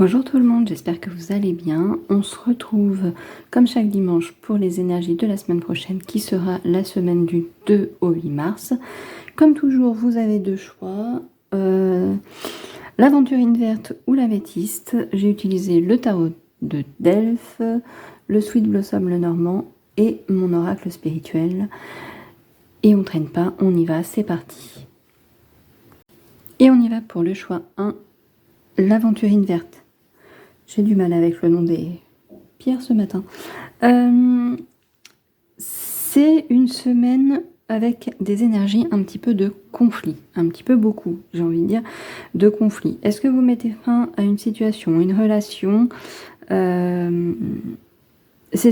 Bonjour tout le monde, j'espère que vous allez bien. On se retrouve comme chaque dimanche pour les énergies de la semaine prochaine qui sera la semaine du 2 au 8 mars. Comme toujours, vous avez deux choix, l'aventurine verte ou la métiste. J'ai utilisé le tarot de Delphes, le Sweet Blossom le Normand et mon oracle spirituel. Et on traîne pas, on y va, c'est parti. Et on y va pour le choix 1, l'aventurine verte. J'ai du mal avec le nom des pierres ce matin. C'est une semaine avec des énergies un petit peu de conflit, un petit peu beaucoup, j'ai envie de dire, de conflit. Est-ce que vous mettez fin à une situation, une relation? C'est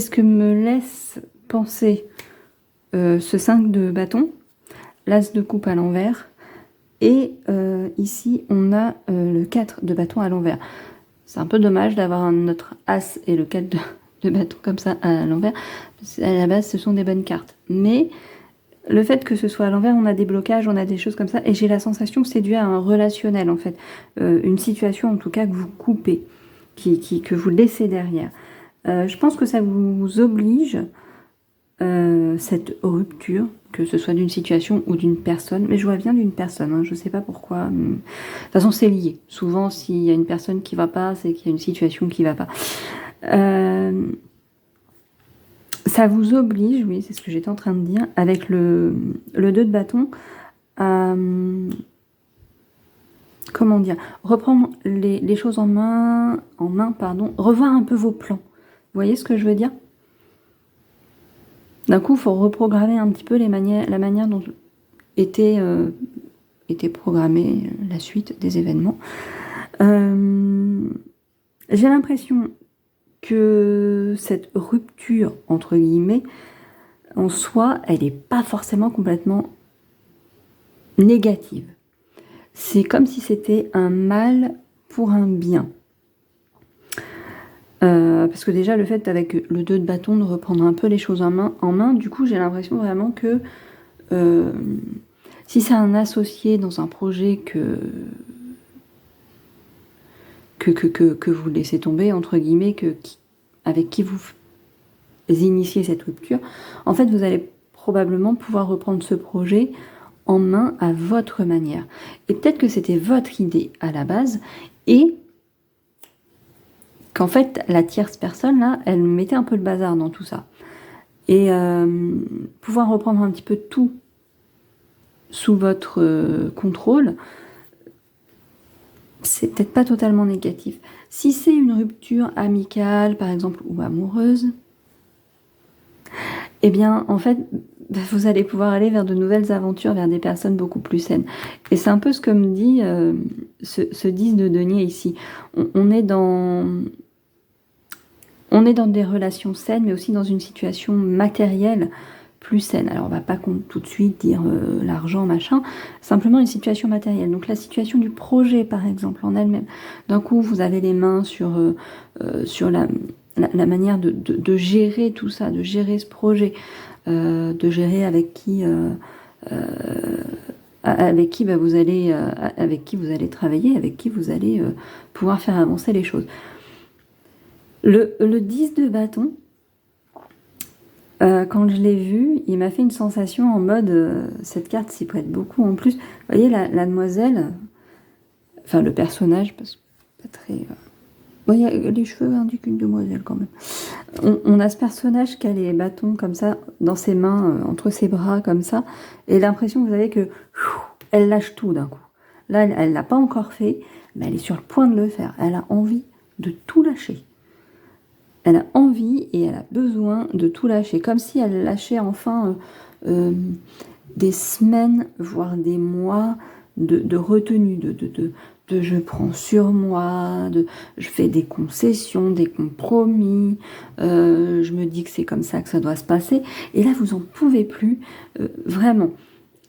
ce que me laisse penser ce 5 de bâton, l'as de coupe à l'envers, et ici on a le 4 de bâton à l'envers. C'est un peu dommage d'avoir notre as et le 4 de bâton comme ça à l'envers. À la base, ce sont des bonnes cartes. Mais le fait que ce soit à l'envers, on a des blocages, on a des choses comme ça. Et j'ai la sensation que c'est dû à un relationnel, en fait. Une situation, en tout cas, que vous coupez, que vous laissez derrière. Je pense que ça vous oblige, cette rupture, que ce soit d'une situation ou d'une personne, mais je vois bien d'une personne, hein, je sais pas pourquoi. De toute façon, c'est lié. Souvent, s'il y a une personne qui va pas, c'est qu'il y a une situation qui va pas. Ça vous oblige, oui, c'est ce que j'étais en train de dire, avec le 2 de bâton, à, comment dire, reprendre les choses en main, pardon, revoir un peu vos plans. Vous voyez ce que je veux dire? D'un coup, il faut reprogrammer un petit peu la manière dont était programmée la suite des événements. J'ai l'impression que cette rupture, entre guillemets, en soi, elle n'est pas forcément complètement négative. C'est comme si c'était un mal pour un bien. Parce que déjà, le fait avec le 2 de bâton de reprendre un peu les choses en main, du coup, j'ai l'impression vraiment que si c'est un associé dans un projet que vous laissez tomber, entre guillemets, avec qui vous initiez cette rupture, en fait, vous allez probablement pouvoir reprendre ce projet en main à votre manière. Et peut-être que c'était votre idée à la base, et qu'en fait, la tierce personne, là, elle mettait un peu le bazar dans tout ça. Et pouvoir reprendre un petit peu tout sous votre contrôle, c'est peut-être pas totalement négatif. Si c'est une rupture amicale, par exemple, ou amoureuse, eh bien, en fait, vous allez pouvoir aller vers de nouvelles aventures, vers des personnes beaucoup plus saines. Et c'est un peu ce que me dit ce 10 de denier ici. On est dans des relations saines, mais aussi dans une situation matérielle plus saine. Alors, on va pas tout de suite dire l'argent, machin, simplement une situation matérielle. Donc, la situation du projet, par exemple, en elle-même. D'un coup, vous avez les mains sur la manière de gérer tout ça, de gérer ce projet, de gérer avec qui vous allez travailler, avec qui vous allez pouvoir faire avancer les choses. Le 10 de bâton, quand je l'ai vu, il m'a fait une sensation en mode cette carte s'y prête beaucoup. En plus, vous voyez la demoiselle, enfin le personnage, parce que pas très. Bon, il y a les cheveux indiquent une demoiselle quand même. On a ce personnage qui a les bâtons comme ça dans ses mains, entre ses bras comme ça, et l'impression, vous avez que elle lâche tout d'un coup. Là, elle l'a pas encore fait, mais elle est sur le point de le faire. Elle a envie de tout lâcher. Elle a envie et elle a besoin de tout lâcher, comme si elle lâchait enfin des semaines, voire des mois de retenue, de je prends sur moi, je fais des concessions, des compromis, je me dis que c'est comme ça que ça doit se passer. Et là, vous en pouvez plus, vraiment.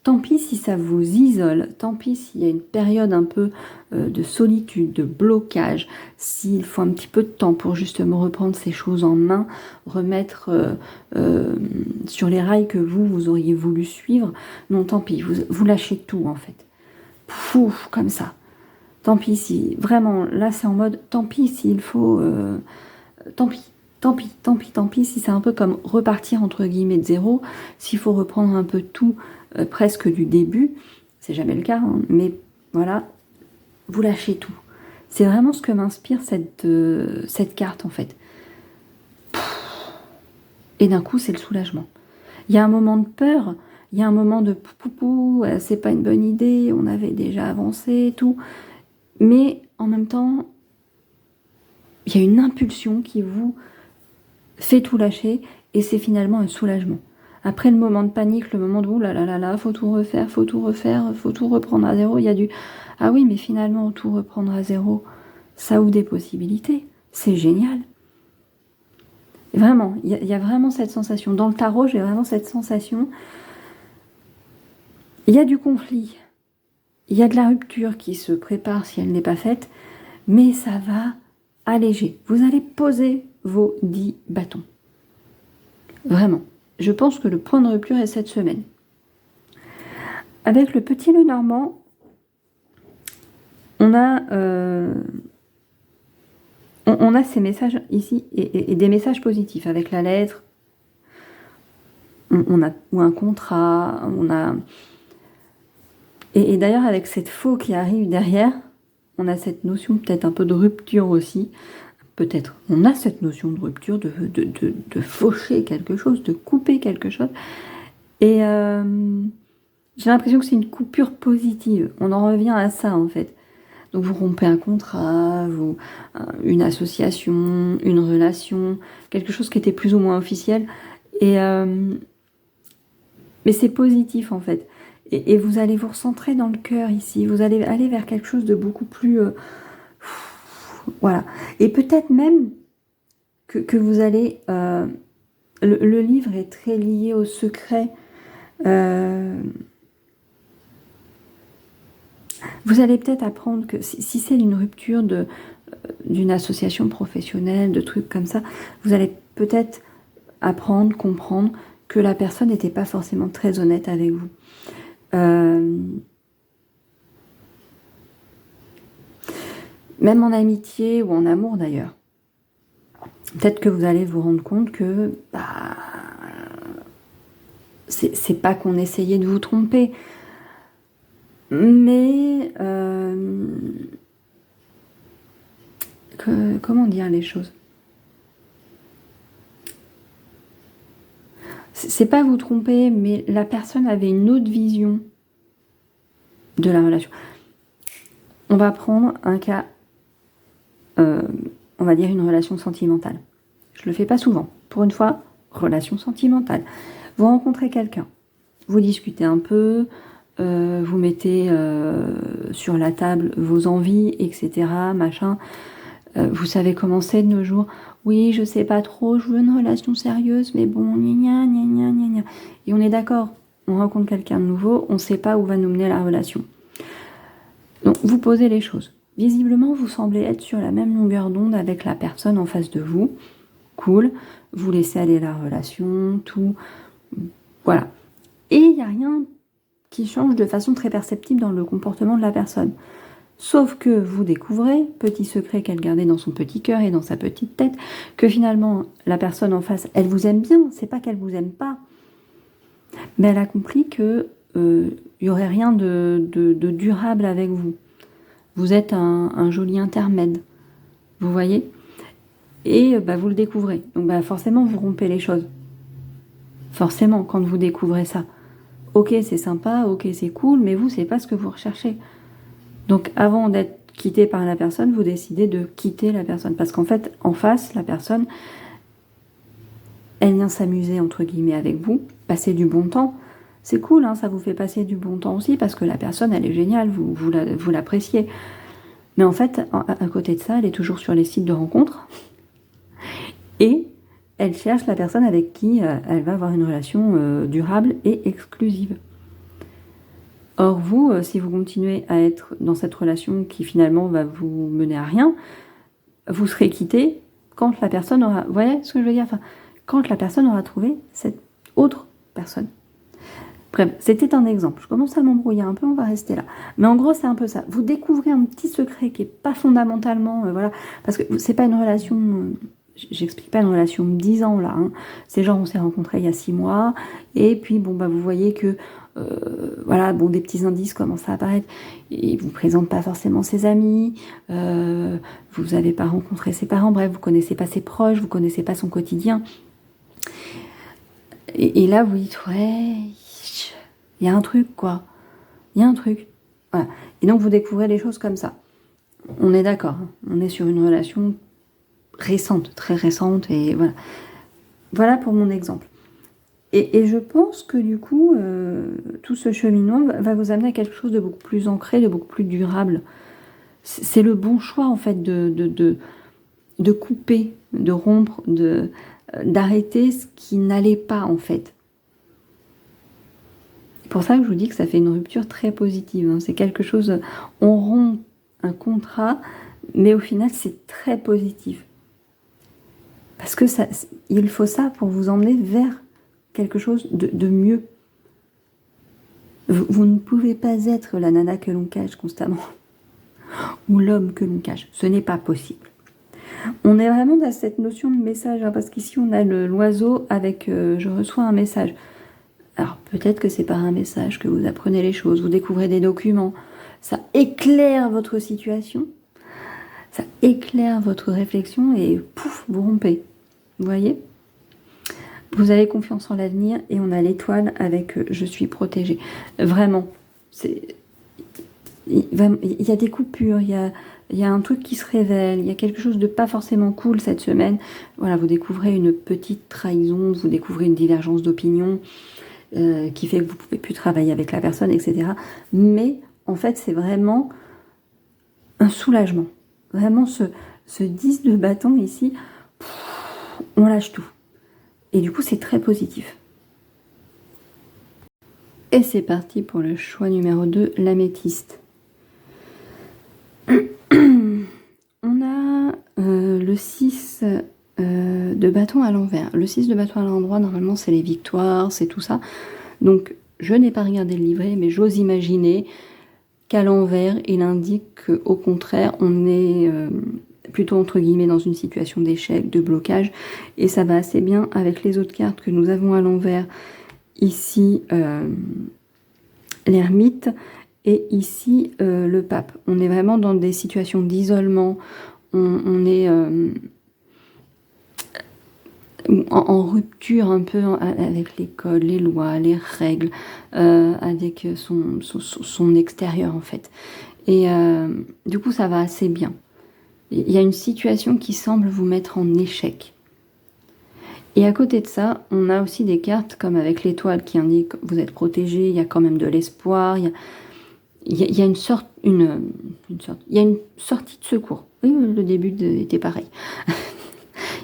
Tant pis si ça vous isole, tant pis s'il y a une période un peu de solitude, de blocage, s'il faut un petit peu de temps pour justement reprendre ces choses en main, remettre sur les rails que vous auriez voulu suivre. Non, tant pis, vous lâchez tout en fait. Pouf, comme ça. Tant pis si, vraiment, là c'est en mode, tant pis s'il faut, tant pis, tant pis, tant pis, tant pis, si c'est un peu comme repartir entre guillemets de zéro, s'il faut reprendre un peu tout, presque du début, c'est jamais le cas, hein, mais voilà, vous lâchez tout. C'est vraiment ce que m'inspire cette carte en fait. Et d'un coup, c'est le soulagement. Il y a un moment de peur, il y a un moment de poupou, c'est pas une bonne idée, on avait déjà avancé et tout. Mais en même temps, il y a une impulsion qui vous fait tout lâcher et c'est finalement un soulagement. Après le moment de panique, le moment de ouh là là là là, faut tout refaire, faut tout refaire, faut tout reprendre à zéro, il y a du ah oui, mais finalement, tout reprendre à zéro, ça ouvre des possibilités. C'est génial. Vraiment, il y a vraiment cette sensation. Dans le tarot, j'ai vraiment cette sensation. Il y a du conflit, il y a de la rupture qui se prépare si elle n'est pas faite, mais ça va alléger. Vous allez poser vos 10 bâtons. Vraiment. Je pense que le point de rupture est cette semaine. Avec le petit Lenormand, on a ces messages ici et des messages positifs avec la lettre. On a ou un contrat, on a... Et d'ailleurs, avec cette faux qui arrive derrière, on a cette notion peut-être un peu de rupture aussi. Peut-être, on a cette notion de rupture, de faucher quelque chose, de couper quelque chose. Et j'ai l'impression que c'est une coupure positive. On en revient à ça, en fait. Donc vous rompez un contrat, une association, une relation, quelque chose qui était plus ou moins officiel. Et... mais c'est positif en fait. Et vous allez vous recentrer dans le cœur ici. Vous allez aller vers quelque chose de beaucoup plus... voilà. Et peut-être même que vous allez... le livre est très lié au secret. Vous allez peut-être apprendre que si c'est une rupture d'une association professionnelle, de trucs comme ça, vous allez peut-être apprendre, comprendre que la personne n'était pas forcément très honnête avec vous. Même en amitié ou en amour d'ailleurs. Peut-être que vous allez vous rendre compte que c'est pas qu'on essayait de vous tromper, mais comment dire les choses? C'est pas vous tromper, mais la personne avait une autre vision de la relation. On va prendre un cas, on va dire une relation sentimentale. Je le fais pas souvent. Pour une fois, relation sentimentale. Vous rencontrez quelqu'un, vous discutez un peu, vous mettez sur la table vos envies, etc., machin. Vous savez comment c'est de nos jours. Oui, je sais pas trop, je veux une relation sérieuse, mais bon, gna gna gna gna gna. Et on est d'accord, on rencontre quelqu'un de nouveau, on sait pas où va nous mener la relation. Donc, vous posez les choses. Visiblement, vous semblez être sur la même longueur d'onde avec la personne en face de vous. Cool, vous laissez aller la relation, tout. Voilà. Et il n'y a rien qui change de façon très perceptible dans le comportement de la personne. Sauf que vous découvrez, petit secret qu'elle gardait dans son petit cœur et dans sa petite tête, que finalement, la personne en face, elle vous aime bien, c'est pas qu'elle vous aime pas. Mais elle a compris que y aurait rien de durable avec vous. Vous êtes un joli intermède. Vous voyez? Et vous le découvrez. Donc forcément, vous rompez les choses. Forcément, quand vous découvrez ça. Ok, c'est sympa, ok, c'est cool, mais vous, c'est pas ce que vous recherchez. Donc avant d'être quitté par la personne, vous décidez de quitter la personne. Parce qu'en fait, en face, la personne, elle vient s'amuser, entre guillemets, avec vous, passer du bon temps. C'est cool, hein, ça vous fait passer du bon temps aussi, parce que la personne, elle est géniale, vous l'appréciez. Mais en fait, à côté de ça, elle est toujours sur les sites de rencontres. Et elle cherche la personne avec qui elle va avoir une relation durable et exclusive. Or vous, si vous continuez à être dans cette relation qui finalement va vous mener à rien, vous serez quitté quand la personne aura... Vous voyez ce que je veux dire? Quand la personne aura trouvé cette autre personne. Bref, c'était un exemple. Je commence à m'embrouiller un peu, on va rester là. Mais en gros, c'est un peu ça. Vous découvrez un petit secret qui n'est pas fondamentalement... voilà, parce que c'est pas une relation... J'explique pas une relation de 10 ans, là. Hein. C'est genre, on s'est rencontrés il y a 6 mois, et puis, bon, bah, vous voyez que... voilà, bon, des petits indices commencent à apparaître. Il vous présente pas forcément ses amis, vous n'avez pas rencontré ses parents, bref, vous connaissez pas ses proches, vous connaissez pas son quotidien. Et là, vous dites, ouais, il y a un truc, quoi. Il y a un truc. Voilà. Et donc, vous découvrez les choses comme ça. On est d'accord. Hein. On est sur une relation récente, très récente. Et voilà. Voilà pour mon exemple. Et je pense que du coup, tout ce cheminement va vous amener à quelque chose de beaucoup plus ancré, de beaucoup plus durable. C'est le bon choix, en fait, de couper, de rompre, d'arrêter ce qui n'allait pas, en fait. C'est pour ça que je vous dis que ça fait une rupture très positive. Hein. C'est quelque chose, on rompt un contrat, mais au final, c'est très positif. Parce que ça, il faut ça pour vous emmener vers quelque chose de mieux. Vous ne pouvez pas être la nana que l'on cache constamment, ou l'homme que l'on cache. Ce n'est pas possible. On est vraiment dans cette notion de message, hein, parce qu'ici, on a l'oiseau avec je reçois un message. Alors, peut-être que c'est par un message que vous apprenez les choses, vous découvrez des documents, ça éclaire votre situation, ça éclaire votre réflexion et pouf, vous rompez. Vous voyez ? Vous avez confiance en l'avenir et on a l'étoile avec je suis protégée. Vraiment, il y a des coupures, il y a un truc qui se révèle, il y a quelque chose de pas forcément cool cette semaine. Voilà, vous découvrez une petite trahison, vous découvrez une divergence d'opinion, qui fait que vous ne pouvez plus travailler avec la personne, etc. Mais en fait, c'est vraiment un soulagement. Vraiment, ce 10 de bâton ici, on lâche tout. Et du coup, c'est très positif. Et c'est parti pour le choix numéro 2, l'améthyste. On a le 6 de bâton à l'envers. Le 6 de bâton à l'endroit, normalement, c'est les victoires, c'est tout ça. Donc, je n'ai pas regardé le livret, mais j'ose imaginer qu'à l'envers, il indique qu'au contraire, on est plutôt, entre guillemets, dans une situation d'échec, de blocage. Et ça va assez bien avec les autres cartes que nous avons à l'envers. Ici, l'ermite et ici, le pape. On est vraiment dans des situations d'isolement. On est... en rupture un peu avec l'école, les lois, les règles, avec son extérieur en fait. Et du coup, ça va assez bien. Il y a une situation qui semble vous mettre en échec. Et à côté de ça, on a aussi des cartes comme avec l'étoile qui indique que vous êtes protégé, il y a quand même de l'espoir, il y a une sortie de secours. Oui, le début était pareil.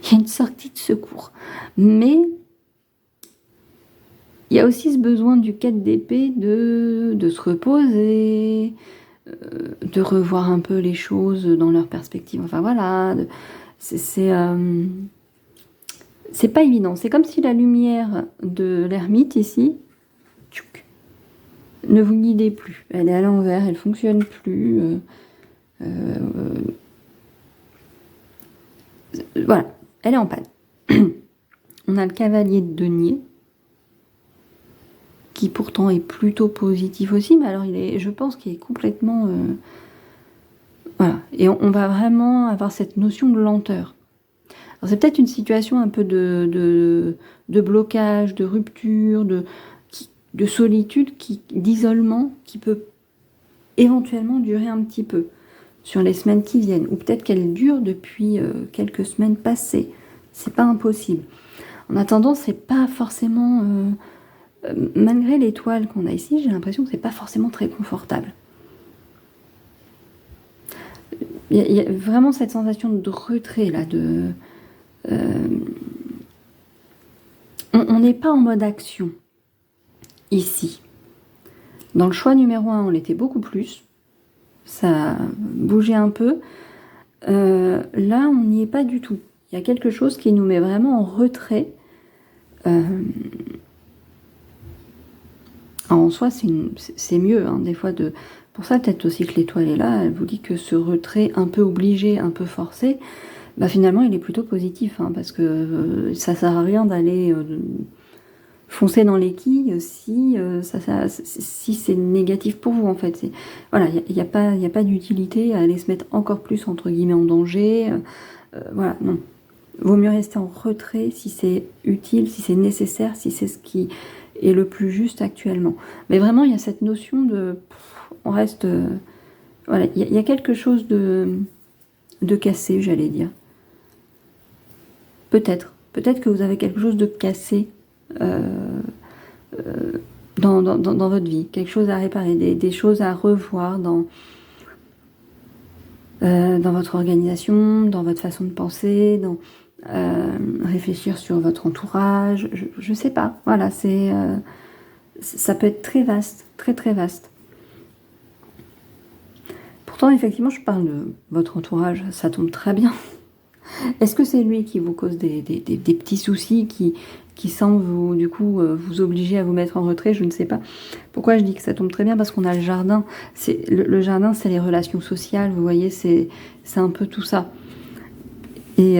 Il y a une sortie de secours. Mais il y a aussi ce besoin du 4 d'épée de se reposer, de revoir un peu les choses dans leur perspective. Enfin voilà, c'est pas évident. C'est comme si la lumière de l'ermite ici ne vous guidait plus. Elle est à l'envers, elle fonctionne plus. Voilà, elle est en panne. On a le cavalier de denier, qui pourtant est plutôt positif aussi, mais alors je pense qu'il est complètement... voilà, et on va vraiment avoir cette notion de lenteur. Alors c'est peut-être une situation un peu de blocage, de rupture, de solitude, d'isolement, qui peut éventuellement durer un petit peu sur les semaines qui viennent, ou peut-être qu'elle dure depuis quelques semaines passées. C'est pas impossible. En attendant, c'est pas forcément... malgré l'étoile qu'on a ici, j'ai l'impression que c'est pas forcément très confortable. Il y a vraiment cette sensation de retrait là, on n'est pas en mode action ici. Dans le choix numéro 1, on l'était beaucoup plus. Ça bougeait un peu. Là, on n'y est pas du tout. Il y a quelque chose qui nous met vraiment en retrait. Alors, en soi, c'est mieux, hein, des fois, pour ça, peut-être aussi que l'étoile est là, elle vous dit que ce retrait un peu obligé, un peu forcé, bah, finalement, il est plutôt positif, hein, parce que ça sert à rien d'aller foncer dans les quilles si c'est négatif pour vous, en fait. Voilà, il n'y a pas d'utilité à aller se mettre encore plus, entre guillemets, en danger. Voilà, non. Vaut mieux rester en retrait si c'est utile, si c'est nécessaire, si c'est ce qui est le plus juste actuellement. Mais vraiment, il y a cette notion de... on reste... voilà, il y a quelque chose de cassé, j'allais dire. Peut-être que vous avez quelque chose de cassé dans votre vie, quelque chose à réparer, des choses à revoir dans votre organisation, dans votre façon de penser, dans réfléchir sur votre entourage, je sais pas, voilà, ça peut être très vaste, très très vaste. Pourtant, effectivement, je parle de votre entourage, ça tombe très bien. Est-ce que c'est lui qui vous cause des petits soucis qui semblent vous, du coup, vous obliger à vous mettre en retrait? Je ne sais pas. Pourquoi je dis que ça tombe très bien? Parce qu'on a le jardin. Le jardin, c'est les relations sociales, vous voyez, c'est un peu tout ça. Et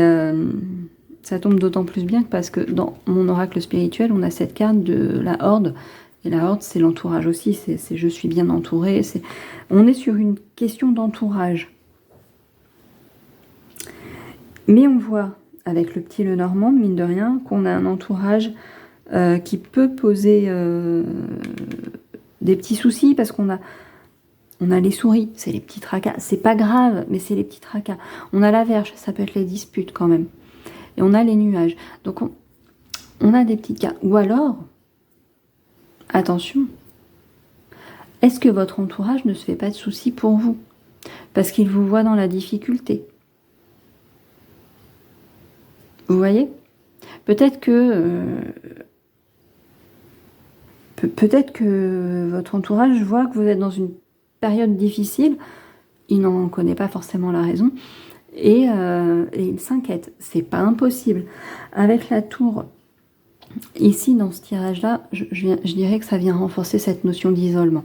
ça tombe d'autant plus bien que parce que dans mon oracle spirituel, on a cette carte de la horde. Et la horde, c'est l'entourage aussi, c'est je suis bien entourée. On est sur une question d'entourage. Mais on voit, avec le petit Lenormand, mine de rien, qu'on a un entourage qui peut poser des petits soucis, parce qu'on a les souris, c'est les petits tracas. C'est pas grave, mais c'est les petits tracas. On a la verge, ça peut être les disputes quand même. Et on a les nuages. Donc on a des petits cas. Ou alors, attention, est-ce que votre entourage ne se fait pas de soucis pour vous? Parce qu'il vous voit dans la difficulté. Vous voyez? Peut-être que votre entourage voit que vous êtes dans une période difficile, il n'en connaît pas forcément la raison, et il s'inquiète. C'est pas impossible. Avec la tour, ici, dans ce tirage-là, je dirais que ça vient renforcer cette notion d'isolement.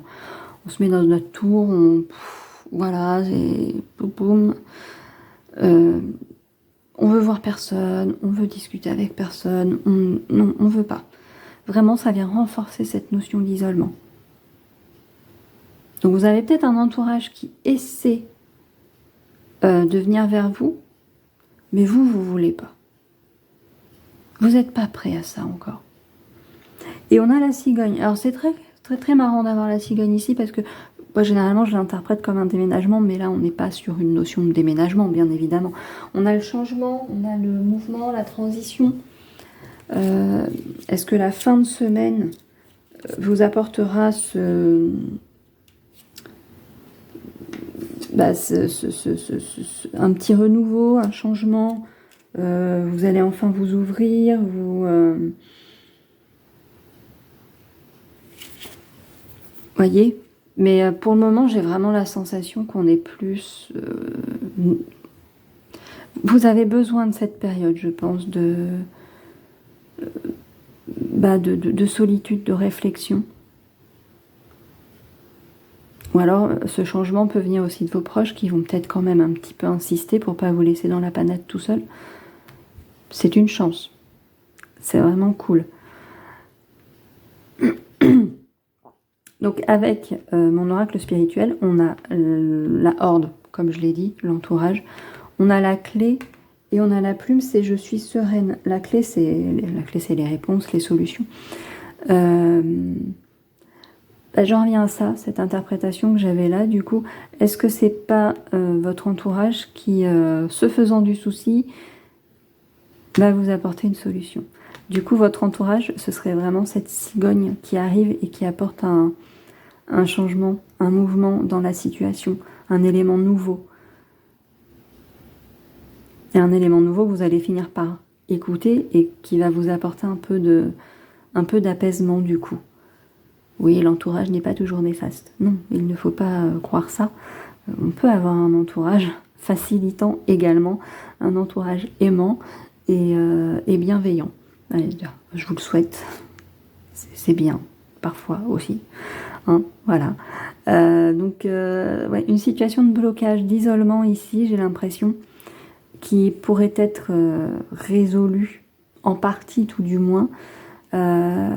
On se met dans notre tour, voilà, c'est boum, boum. On veut voir personne, on veut discuter avec personne, non, on veut pas. Vraiment, ça vient renforcer cette notion d'isolement. Donc vous avez peut-être un entourage qui essaie de venir vers vous, mais vous voulez pas. Vous n'êtes pas prêt à ça encore. Et on a la cigogne. Alors c'est très, très, très marrant d'avoir la cigogne ici, parce que moi, généralement, je l'interprète comme un déménagement, mais là, on n'est pas sur une notion de déménagement, bien évidemment. On a le changement, on a le mouvement, la transition. Est-ce que la fin de semaine vous apportera un petit renouveau, un changement? Vous allez enfin vous ouvrir, voyez? Mais pour le moment, j'ai vraiment la sensation qu'on est plus... vous avez besoin de cette période, je pense, de solitude, de réflexion. Ou alors, ce changement peut venir aussi de vos proches qui vont peut-être quand même un petit peu insister pour pas vous laisser dans la panade tout seul. C'est une chance. C'est vraiment cool. Donc avec mon oracle spirituel, on a la horde, comme je l'ai dit, l'entourage. On a la clé et on a la plume, c'est je suis sereine. La clé, c'est les réponses, les solutions. J'en reviens à ça, cette interprétation que j'avais là. Du coup, est-ce que c'est pas votre entourage qui, se faisant du souci, va vous apporter une solution? Du coup, votre entourage, ce serait vraiment cette cigogne qui arrive et qui apporte un changement, un mouvement dans la situation, un élément nouveau. Et un élément nouveau que vous allez finir par écouter et qui va vous apporter un peu d'apaisement du coup. Oui, l'entourage n'est pas toujours néfaste. Non, il ne faut pas croire ça. On peut avoir un entourage facilitant également, un entourage aimant et bienveillant. Allez, je vous le souhaite. C'est bien. parfois aussi. Hein, voilà. Donc, ouais, une situation de blocage, d'isolement ici, j'ai l'impression, qui pourrait être résolue, en partie tout du moins, par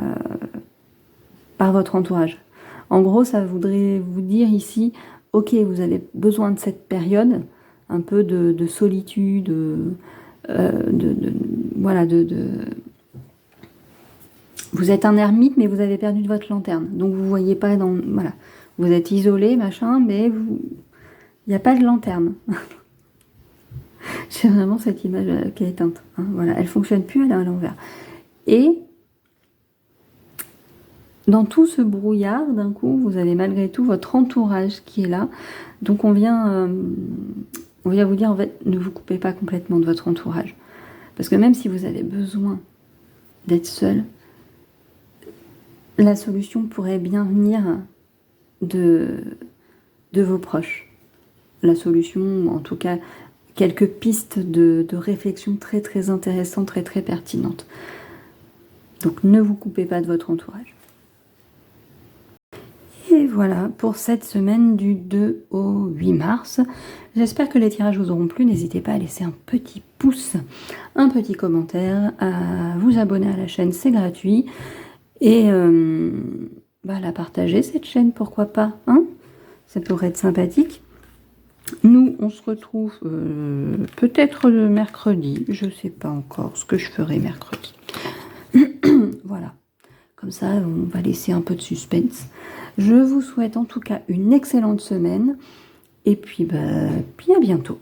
votre entourage. En gros, ça voudrait vous dire ici, ok, vous avez besoin de cette période, un peu de solitude, voilà, vous êtes un ermite, mais vous avez perdu de votre lanterne. Donc vous voyez pas dans... Voilà. Vous êtes isolé, machin, mais il n'y a pas de lanterne. J'ai vraiment cette image qui est éteinte. Hein, voilà. Elle ne fonctionne plus, elle est à l'envers. Et dans tout ce brouillard, d'un coup, vous avez malgré tout votre entourage qui est là. Donc on vient vous dire, en fait, ne vous coupez pas complètement de votre entourage. Parce que même si vous avez besoin d'être seul, la solution pourrait bien venir de vos proches. La solution, ou en tout cas, quelques pistes de réflexion très très intéressantes, très très pertinentes. Donc ne vous coupez pas de votre entourage. Et voilà pour cette semaine du 2 au 8 mars. J'espère que les tirages vous auront plu. N'hésitez pas à laisser un petit pouce, un petit commentaire, à vous abonner à la chaîne, c'est gratuit. Et la partager, cette chaîne, pourquoi pas, hein? Ça pourrait être sympathique. Nous, on se retrouve peut-être le mercredi. Je ne sais pas encore ce que je ferai mercredi. Voilà. Comme ça, on va laisser un peu de suspense. Je vous souhaite en tout cas une excellente semaine. Et puis à bientôt.